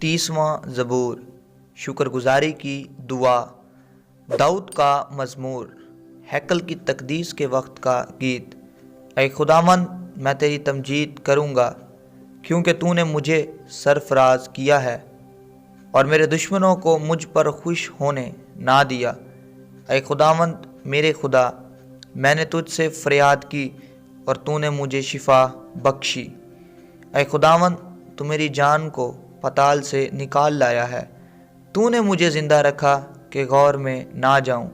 30واں زبور، شکر گزاری کی دعا، داؤد کا مزمور، ہیکل کی تقدیس کے وقت کا گیت۔ اے خداوند، میں تیری تمجید کروں گا، کیونکہ تو نے مجھے سرفراز کیا ہے اور میرے دشمنوں کو مجھ پر خوش ہونے نہ دیا۔ اے خداوند میرے خدا، میں نے تجھ سے فریاد کی اور تو نے مجھے شفا بخشی۔ اے خداوند، تو میری جان کو پتال سے نکال لایا ہے، تو نے مجھے زندہ رکھا کہ غور میں نہ جاؤں۔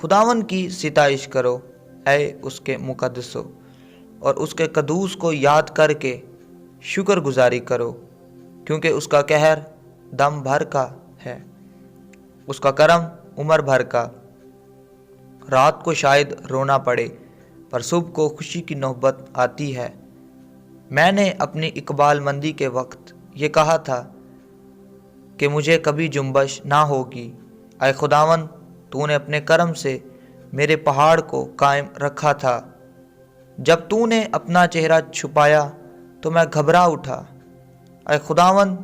خداوند کی ستائش کرو، اے اس کے مقدسو، اور اس کے قدوس کو یاد کر کے شکر گزاری کرو، کیونکہ اس کا قہر دم بھر کا ہے، اس کا کرم عمر بھر کا۔ رات کو شاید رونا پڑے، پر صبح کو خوشی کی نوبت آتی ہے۔ میں نے اپنی اقبال مندی کے وقت یہ کہا تھا کہ مجھے کبھی جنبش نہ ہوگی۔ اے خداوند، تو نے اپنے کرم سے میرے پہاڑ کو قائم رکھا تھا۔ جب تو نے اپنا چہرہ چھپایا تو میں گھبرا اٹھا۔ اے خداوند،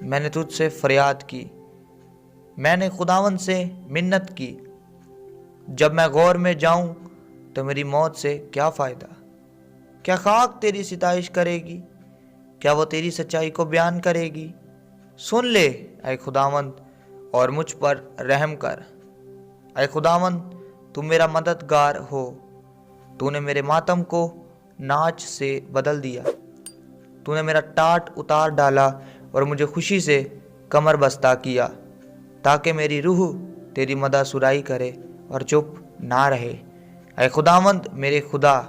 میں نے تجھ سے فریاد کی، میں نے خداوند سے منت کی۔ جب میں غور میں جاؤں تو میری موت سے کیا فائدہ؟ کیا خاک تیری ستائش کرے گی؟ کیا وہ تیری سچائی کو بیان کرے گی؟ سن لے اے خداوند اور مجھ پر رحم کر۔ اے خداوند، تو میرا مددگار ہو۔ تو نے میرے ماتم کو ناچ سے بدل دیا، تو نے میرا ٹاٹ اتار ڈالا اور مجھے خوشی سے کمر بستہ کیا، تاکہ میری روح تیری مدح سرائی کرے اور چپ نہ رہے۔ اے خداوند میرے خدا،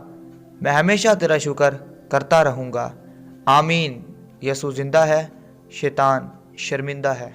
میں ہمیشہ تیرا شکر کرتا رہوں گا۔ آمین۔ یسوع زندہ ہے، شیطان شرمندہ ہے۔